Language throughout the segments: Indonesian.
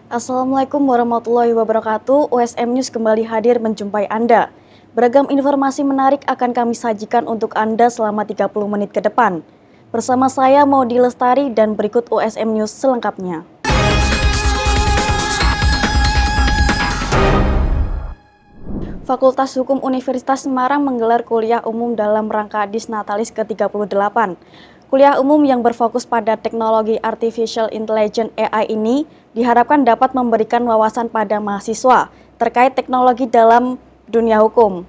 Assalamualaikum warahmatullahi wabarakatuh. USM News kembali hadir menjumpai Anda. Beragam informasi menarik akan kami sajikan untuk Anda selama 30 menit ke depan. Bersama saya Maudi Lestari dan berikut USM News selengkapnya. Fakultas Hukum Universitas Semarang menggelar kuliah umum dalam rangka Disnatalis ke-38. Kuliah umum yang berfokus pada teknologi Artificial Intelligence AI ini diharapkan dapat memberikan wawasan pada mahasiswa terkait teknologi dalam dunia hukum.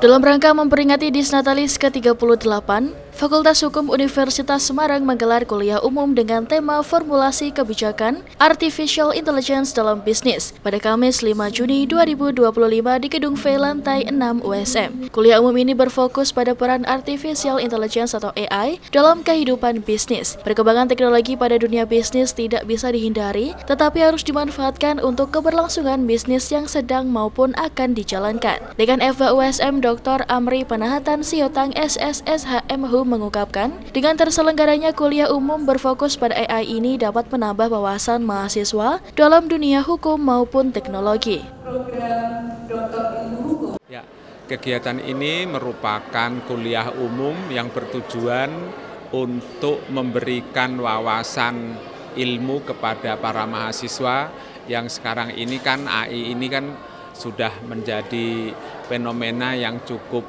Dalam rangka memperingati Disnatalis ke-38, Fakultas Hukum Universitas Semarang menggelar kuliah umum dengan tema Formulasi Kebijakan Artificial Intelligence dalam Bisnis pada Kamis 5 Juni 2025 di Gedung V lantai 6 USM. Kuliah umum ini berfokus pada peran Artificial Intelligence atau AI dalam kehidupan bisnis. Perkembangan teknologi pada dunia bisnis tidak bisa dihindari, tetapi harus dimanfaatkan untuk keberlangsungan bisnis yang sedang maupun akan dijalankan. Dekan FH USM Dr. Amri Panahatan Siotang SSSHM mengungkapkan, dengan terselenggaranya kuliah umum berfokus pada AI ini dapat menambah wawasan mahasiswa dalam dunia hukum maupun teknologi. Ya, kegiatan ini merupakan kuliah umum yang bertujuan untuk memberikan wawasan ilmu kepada para mahasiswa yang sekarang ini kan AI ini kan sudah menjadi fenomena yang cukup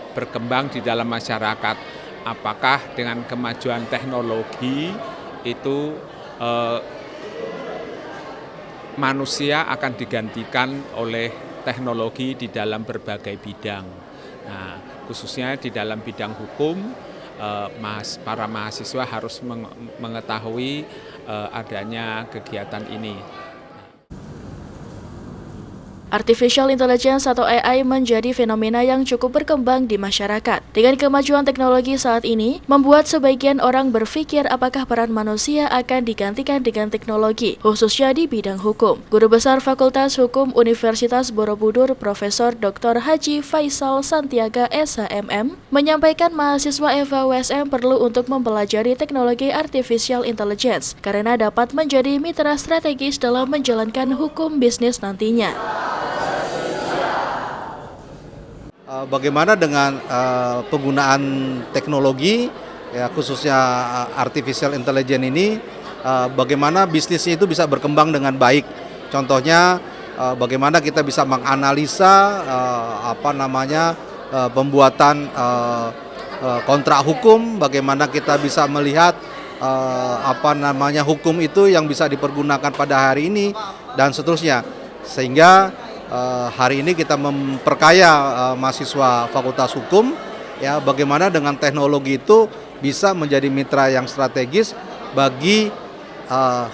berkembang di dalam masyarakat. Apakah dengan kemajuan teknologi itu manusia akan digantikan oleh teknologi di dalam berbagai bidang. Nah, khususnya di dalam bidang hukum, para mahasiswa harus mengetahui adanya kegiatan ini. Artificial Intelligence atau AI menjadi fenomena yang cukup berkembang di masyarakat. Dengan kemajuan teknologi saat ini, membuat sebagian orang berpikir apakah peran manusia akan digantikan dengan teknologi, khususnya di bidang hukum. Guru Besar Fakultas Hukum Universitas Borobudur, Profesor Dr. Haji Faisal Santiaga SHMM, menyampaikan mahasiswa FHUSM perlu untuk mempelajari teknologi Artificial Intelligence, karena dapat menjadi mitra strategis dalam menjalankan hukum bisnis nantinya. Bagaimana dengan penggunaan teknologi, ya, khususnya artificial intelligence ini, bagaimana bisnisnya itu bisa berkembang dengan baik. Contohnya, bagaimana kita bisa menganalisa pembuatan kontrak hukum, bagaimana kita bisa melihat hukum itu yang bisa dipergunakan pada hari ini dan seterusnya, sehingga hari ini kita memperkaya mahasiswa Fakultas Hukum, ya, bagaimana dengan teknologi itu bisa menjadi mitra yang strategis bagi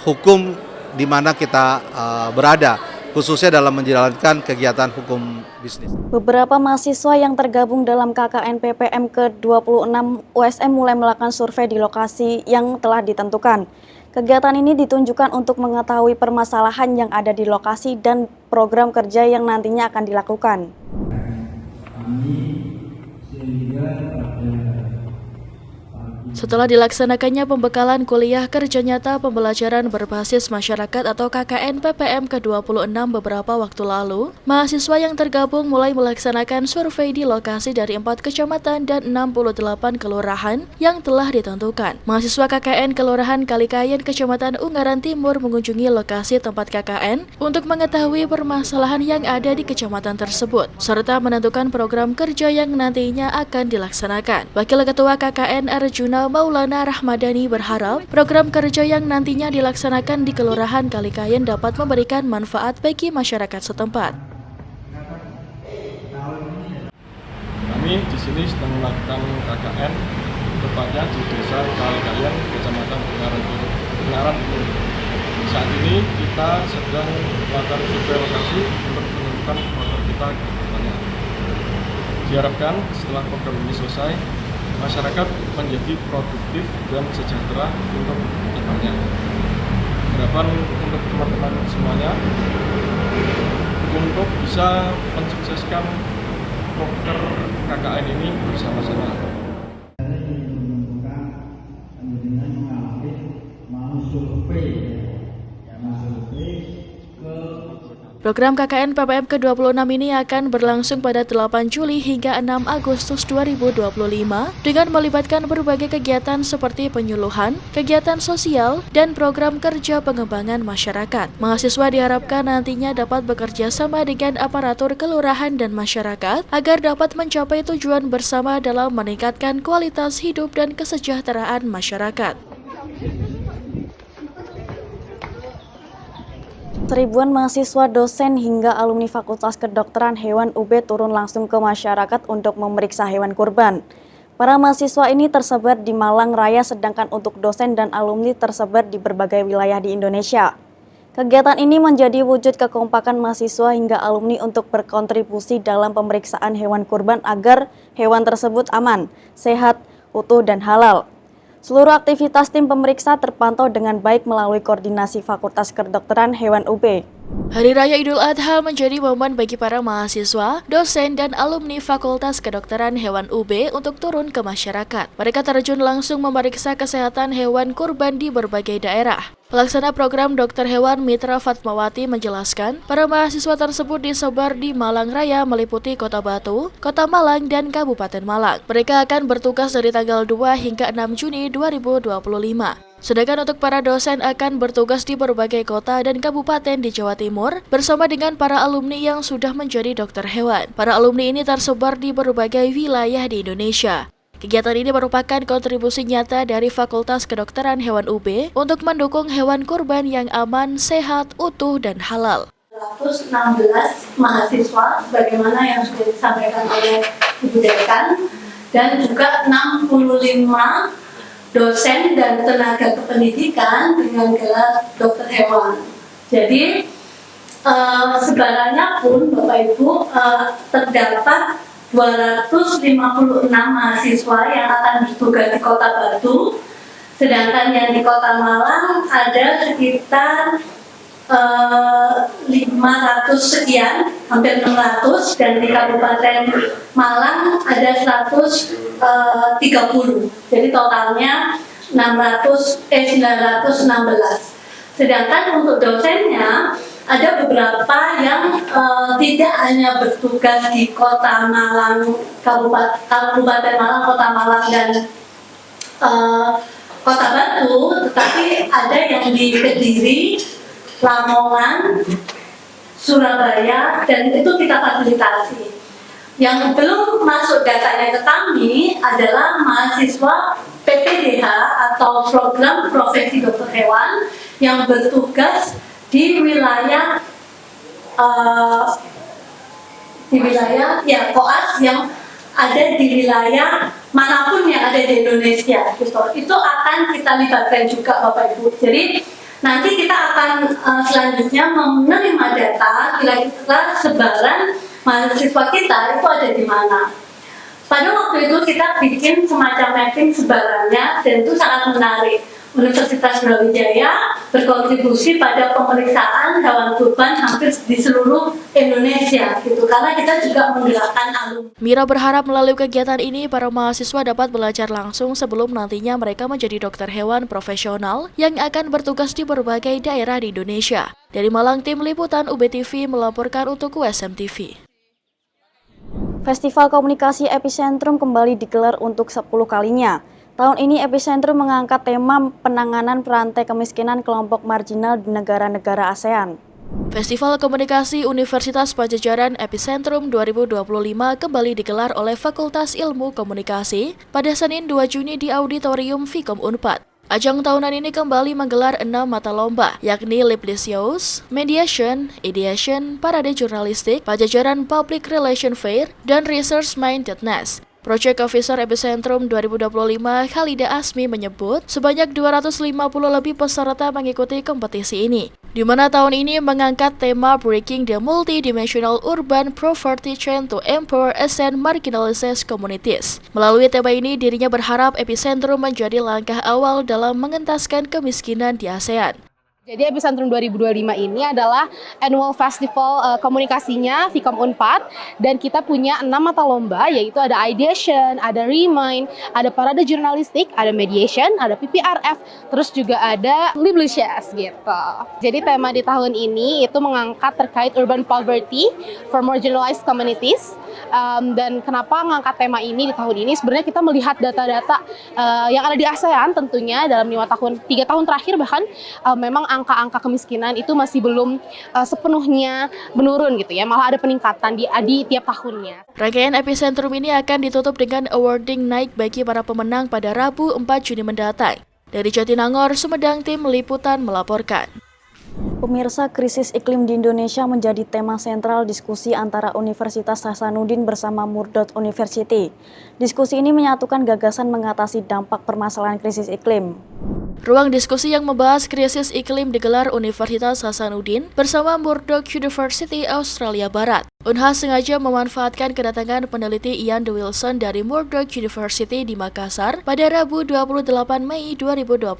hukum di mana kita berada, khususnya dalam menjalankan kegiatan hukum bisnis. Beberapa mahasiswa yang tergabung dalam KKN PPM ke-26 USM mulai melakukan survei di lokasi yang telah ditentukan. Kegiatan ini ditunjukkan untuk mengetahui permasalahan yang ada di lokasi dan program kerja yang nantinya akan dilakukan. Setelah dilaksanakannya pembekalan kuliah kerja nyata pembelajaran berbasis masyarakat atau KKN PPM ke-26 beberapa waktu lalu, mahasiswa yang tergabung mulai melaksanakan survei di lokasi dari 4 kecamatan dan 68 kelurahan yang telah ditentukan. Mahasiswa KKN Kelurahan Kalikayan Kecamatan Ungaran Timur mengunjungi lokasi tempat KKN untuk mengetahui permasalahan yang ada di kecamatan tersebut, serta menentukan program kerja yang nantinya akan dilaksanakan. Wakil Ketua KKN Arjuna Maulana Rahmadani berharap program kerja yang nantinya dilaksanakan di Kelurahan Kalikayan dapat memberikan manfaat bagi masyarakat setempat. Kami di sini sedang melakukan KKN, tepatnya di Desa Kalikayan, Kecamatan Ungaran Timur. Saat ini kita sedang melakukan survei lokasi untuk menentukan program kita ke depannya. Diharapkan setelah program ini selesai, masyarakat menjadi produktif dan sejahtera untuk depannya. Harapan untuk teman-teman semuanya untuk bisa mensukseskan proker KKN ini bersama-sama. Program KKN PPM ke-26 ini akan berlangsung pada 8 Juli hingga 6 Agustus 2025 dengan melibatkan berbagai kegiatan seperti penyuluhan, kegiatan sosial, dan program kerja pengembangan masyarakat. Mahasiswa diharapkan nantinya dapat bekerja sama dengan aparatur kelurahan dan masyarakat agar dapat mencapai tujuan bersama dalam meningkatkan kualitas hidup dan kesejahteraan masyarakat. Ribuan mahasiswa, dosen, hingga alumni Fakultas Kedokteran Hewan UB turun langsung ke masyarakat untuk memeriksa hewan kurban. Para mahasiswa ini tersebar di Malang Raya, sedangkan untuk dosen dan alumni tersebar di berbagai wilayah di Indonesia. Kegiatan ini menjadi wujud kekompakan mahasiswa hingga alumni untuk berkontribusi dalam pemeriksaan hewan kurban agar hewan tersebut aman, sehat, utuh, dan halal. Seluruh aktivitas tim pemeriksa terpantau dengan baik melalui koordinasi Fakultas Kedokteran Hewan UB. Hari Raya Idul Adha menjadi momen bagi para mahasiswa, dosen, dan alumni Fakultas Kedokteran Hewan UB untuk turun ke masyarakat. Mereka terjun langsung memeriksa kesehatan hewan kurban di berbagai daerah. Pelaksana program Dokter Hewan Mitra Fatmawati menjelaskan, para mahasiswa tersebut disebar di Malang Raya meliputi Kota Batu, Kota Malang, dan Kabupaten Malang. Mereka akan bertugas dari tanggal 2 hingga 6 Juni 2025. Sedangkan untuk para dosen akan bertugas di berbagai kota dan kabupaten di Jawa Timur bersama dengan para alumni yang sudah menjadi dokter hewan. Para alumni ini tersebar di berbagai wilayah di Indonesia. Kegiatan ini merupakan kontribusi nyata dari Fakultas Kedokteran Hewan UB untuk mendukung hewan kurban yang aman, sehat, utuh, dan halal. 116 mahasiswa, sebagaimana yang sudah disampaikan oleh Ibu Dekan, dan juga 65 dosen dan tenaga kependidikan dengan gelar dokter hewan. Jadi sebarannya pun Bapak Ibu terdapat 256 mahasiswa yang akan bertugas di Kota Batu, sedangkan yang di Kota Malang ada sekitar 500 sekian, hampir 600, dan di Kabupaten Malang ada 130. Jadi totalnya 916. Sedangkan untuk dosennya ada beberapa yang tidak hanya bertugas di Kota Malang, Kabupaten Malang, Kota Malang, dan Kota Batu, tetapi ada yang di Kediri, Lamongan, Surabaya, dan itu kita fasilitasi. Yang belum masuk datanya ke kami adalah mahasiswa PPDH atau Program Profesi Dokter Hewan yang bertugas di wilayah koas yang ada di wilayah manapun yang ada di Indonesia. Gitu. Itu akan kita libatkan juga Bapak Ibu. Jadi nanti kita akan selanjutnya menerima data kira-kira sebaran mahasiswa kita itu ada di mana. Pada waktu itu kita bikin semacam mapping sebarannya dan itu sangat menarik. Universitas Brawijaya berkontribusi pada pemeriksaan hewan kurban hampir di seluruh Indonesia gitu, karena kita juga menggerakkan alumni. Mira berharap melalui kegiatan ini para mahasiswa dapat belajar langsung sebelum nantinya mereka menjadi dokter hewan profesional yang akan bertugas di berbagai daerah di Indonesia. Dari Malang, tim liputan UBTV melaporkan untuk USM TV. Festival Komunikasi Epicentrum kembali digelar untuk 10 kalinya. Tahun ini Epicentrum mengangkat tema penanganan rantai kemiskinan kelompok marginal di negara-negara ASEAN. Festival Komunikasi Universitas Padjadjaran Epicentrum 2025 kembali digelar oleh Fakultas Ilmu Komunikasi pada Senin 2 Juni di Auditorium Vkom Unpad. Ajang tahunan ini kembali menggelar 6 mata lomba, yakni Liplisius, Mediation, Ideation, Parade Jurnalistik, Padjadjaran Public Relation Fair, dan Research Mindedness. Project Officer Epicentrum 2025 Khalida Asmi menyebut sebanyak 250 lebih peserta mengikuti kompetisi ini, di mana tahun ini mengangkat tema Breaking the Multidimensional Urban Poverty Chain to Empower ASEAN Marginalized Communities. Melalui tema ini, dirinya berharap Epicentrum menjadi langkah awal dalam mengentaskan kemiskinan di ASEAN. Jadi Epicentrum 2025 ini adalah annual festival komunikasinya Vkom Unpad, dan kita punya 6 mata lomba, yaitu ada ideation, ada remind, ada parade jurnalistik, ada mediation, ada PPRF, terus juga ada Liblicious gitu. Jadi tema di tahun ini itu mengangkat terkait urban poverty for marginalized communities. Dan kenapa mengangkat tema ini di tahun ini? Sebenarnya kita melihat data-data yang ada di ASEAN tentunya dalam 3 tahun terakhir bahkan memang angka-angka kemiskinan itu masih belum sepenuhnya menurun gitu ya, malah ada peningkatan di tiap tahunnya. Rangkaian Epicentrum ini akan ditutup dengan awarding night bagi para pemenang pada Rabu 4 Juni mendatang. Dari Jatinangor, Sumedang, tim liputan melaporkan. Pemirsa, krisis iklim di Indonesia menjadi tema sentral diskusi antara Universitas Hasanuddin bersama Murdoch University. Diskusi ini menyatukan gagasan mengatasi dampak permasalahan krisis iklim. Ruang diskusi yang membahas krisis iklim digelar Universitas Hasanuddin bersama Murdoch University Australia Barat. Unhas sengaja memanfaatkan kedatangan peneliti Ian De Wilson dari Murdoch University di Makassar pada Rabu 28 Mei 2025.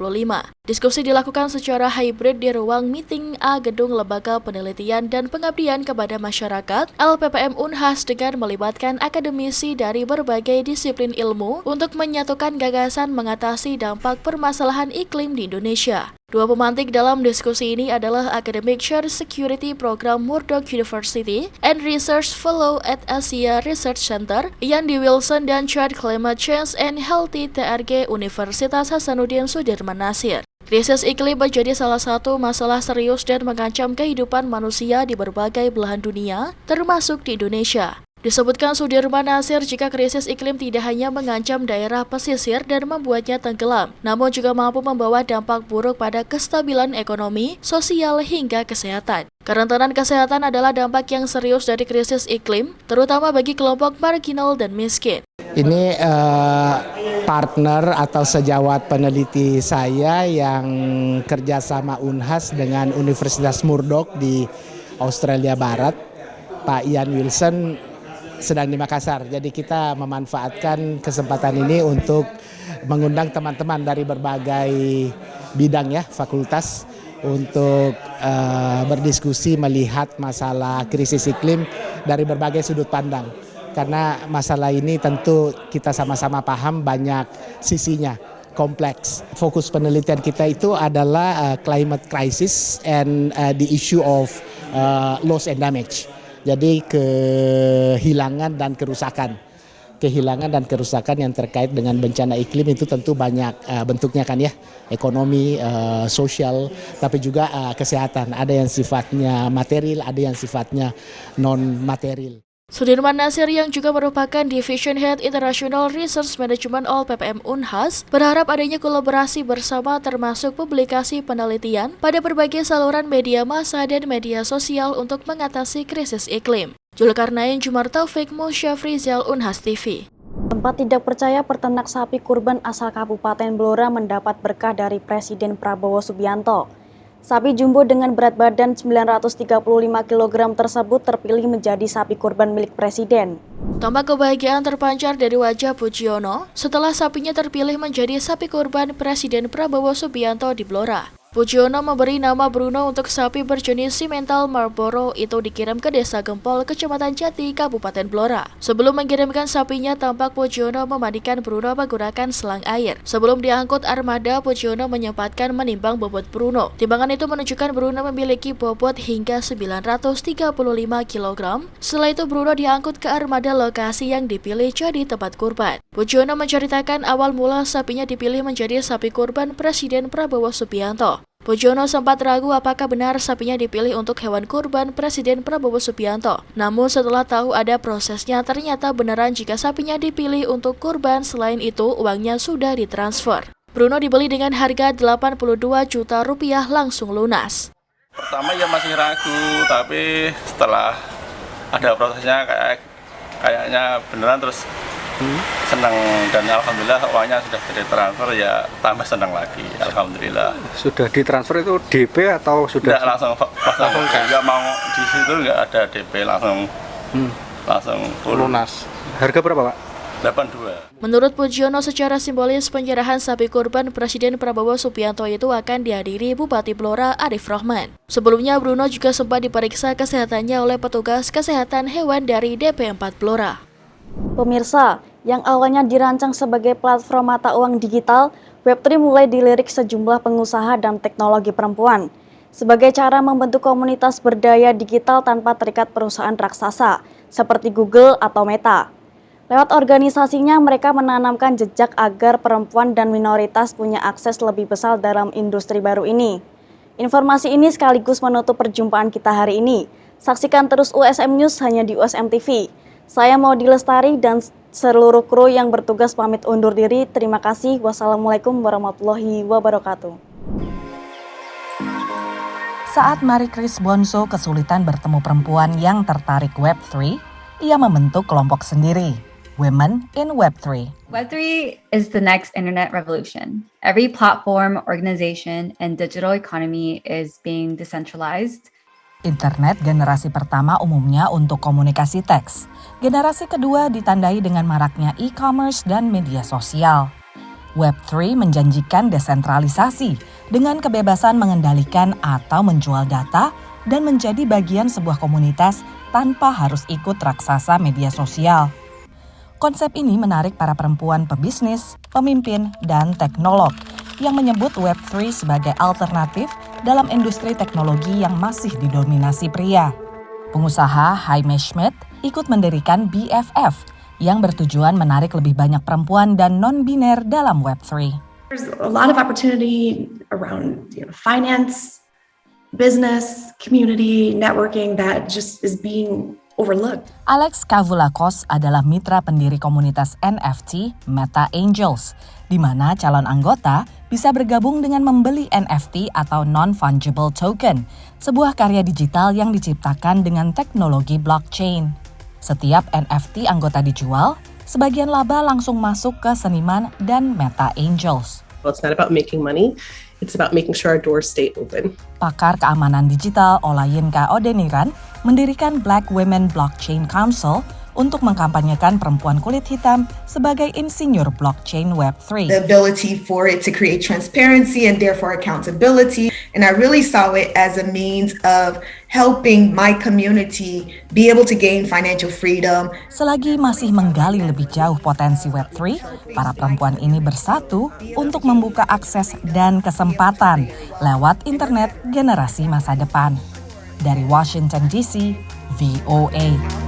Diskusi dilakukan secara hybrid di ruang meeting A Gedung Lembaga Penelitian dan Pengabdian kepada Masyarakat LPPM Unhas dengan melibatkan akademisi dari berbagai disiplin ilmu untuk menyatukan gagasan mengatasi dampak permasalahan iklim di Indonesia. Dua pemantik dalam diskusi ini adalah Academic Chair Security Program Murdoch University and Research Fellow at Asia Research Center, Ian D. Wilson, dan Chair Climate Change and Healthy TRG Universitas Hasanuddin Sudirman Nasir. Krisis iklim menjadi salah satu masalah serius dan mengancam kehidupan manusia di berbagai belahan dunia, termasuk di Indonesia. Disebutkan Sudirman Nasir jika krisis iklim tidak hanya mengancam daerah pesisir dan membuatnya tenggelam, namun juga mampu membawa dampak buruk pada kestabilan ekonomi, sosial, hingga kesehatan. Kerentanan kesehatan adalah dampak yang serius dari krisis iklim, terutama bagi kelompok marginal dan miskin. Ini partner atau sejawat peneliti saya yang kerjasama Unhas dengan Universitas Murdoch di Australia Barat, Pak Ian Wilson, sedang di Makassar. Jadi kita memanfaatkan kesempatan ini untuk mengundang teman-teman dari berbagai bidang ya, fakultas untuk berdiskusi melihat masalah krisis iklim dari berbagai sudut pandang. Karena masalah ini tentu kita sama-sama paham banyak sisinya, kompleks. Fokus penelitian kita itu adalah climate crisis and the issue of loss and damage. Jadi kehilangan dan kerusakan. Kehilangan dan kerusakan yang terkait dengan bencana iklim itu tentu banyak bentuknya kan ya. Ekonomi, sosial, tapi juga kesehatan. Ada yang sifatnya material, ada yang sifatnya non-material. Sudirman Nasir yang juga merupakan Division Head International Research Management LPPM Unhas berharap adanya kolaborasi bersama termasuk publikasi penelitian pada berbagai saluran media massa dan media sosial untuk mengatasi krisis iklim. Zulkarnain Jumar Taufik, Musyafrizal, Unhas TV. Tempat tidak percaya peternak sapi kurban asal Kabupaten Blora mendapat berkah dari Presiden Prabowo Subianto. Sapi jumbo dengan berat badan 935 kg tersebut terpilih menjadi sapi kurban milik Presiden. Tampak kebahagiaan terpancar dari wajah Pujiono setelah sapinya terpilih menjadi sapi kurban Presiden Prabowo Subianto di Blora. Pujiono memberi nama Bruno untuk sapi berjenis Simmental Marlboro itu dikirim ke Desa Gempol, Kecamatan Jati, Kabupaten Blora. Sebelum mengirimkan sapinya, tampak Pujiono memandikan Bruno menggunakan selang air. Sebelum diangkut armada, Pujiono menyempatkan menimbang bobot Bruno. Timbangan itu menunjukkan Bruno memiliki bobot hingga 935 kg. Setelah itu Bruno diangkut ke armada lokasi yang dipilih jadi tempat kurban. Pujiono menceritakan awal mula sapinya dipilih menjadi sapi kurban Presiden Prabowo Subianto. Pujiono sempat ragu apakah benar sapinya dipilih untuk hewan kurban Presiden Prabowo Subianto. Namun setelah tahu ada prosesnya, ternyata beneran jika sapinya dipilih untuk kurban. Selain itu, uangnya sudah ditransfer. Bruno dibeli dengan harga 82 juta rupiah langsung lunas. Pertama ya masih ragu, tapi setelah ada prosesnya kayaknya beneran, terus senang, dan alhamdulillah uangnya sudah ditransfer, ya tambah senang lagi, alhamdulillah. Sudah ditransfer itu DP atau sudah? Tidak, langsung nggak mau di situ, nggak ada DP, langsung full. Lunas. Harga berapa Pak? 82. Menurut Pujiono, secara simbolis penyerahan sapi kurban Presiden Prabowo Subianto itu akan dihadiri Bupati Blora Arif Rahman. Sebelumnya Bruno juga sempat diperiksa kesehatannya oleh petugas kesehatan hewan dari DP4 Blora. Pemirsa, yang awalnya dirancang sebagai platform mata uang digital, Web3 mulai dilirik sejumlah pengusaha dan teknologi perempuan sebagai cara membentuk komunitas berdaya digital tanpa terikat perusahaan raksasa seperti Google atau Meta. Lewat organisasinya, mereka menanamkan jejak agar perempuan dan minoritas punya akses lebih besar dalam industri baru ini. Informasi ini sekaligus menutup perjumpaan kita hari ini. Saksikan terus USM News hanya di USM TV. Saya Maudi Lestari dan seluruh kru yang bertugas pamit undur diri. Terima kasih. Wassalamualaikum warahmatullahi wabarakatuh. Saat Marie-Chris Bonso kesulitan bertemu perempuan yang tertarik Web3, ia membentuk kelompok sendiri, Women in Web3. Web3 is the next internet revolution. Every platform, organization, and digital economy is being decentralized. Internet generasi pertama umumnya untuk komunikasi teks. Generasi kedua ditandai dengan maraknya e-commerce dan media sosial. Web3 menjanjikan desentralisasi dengan kebebasan mengendalikan atau menjual data dan menjadi bagian sebuah komunitas tanpa harus ikut raksasa media sosial. Konsep ini menarik para perempuan pebisnis, pemimpin, dan teknolog yang menyebut Web3 sebagai alternatif dalam industri teknologi yang masih didominasi pria. Pengusaha Jaime Schmidt ikut mendirikan BFF yang bertujuan menarik lebih banyak perempuan dan non-biner dalam Web3. There's a lot of opportunity around finance, business, community, networking that just is being overlooked. Alex Kavulakos adalah mitra pendiri komunitas NFT Meta Angels, di mana calon anggota bisa bergabung dengan membeli NFT atau non-fungible token, sebuah karya digital yang diciptakan dengan teknologi blockchain. Setiap NFT anggota dijual, sebagian laba langsung masuk ke seniman dan Meta Angels. It's not about making money, it's about making sure our doors stay open. Pakar keamanan digital Olayinka Odeniran mendirikan Black Women Blockchain Council untuk mengkampanyekan perempuan kulit hitam sebagai insinyur blockchain Web3. The ability for it to create transparency and therefore accountability. And I really saw it as a means of helping my community be able to gain financial freedom. Selagi masih menggali lebih jauh potensi Web3, para perempuan ini bersatu untuk membuka akses dan kesempatan lewat internet generasi masa depan. Dari Washington DC, VOA.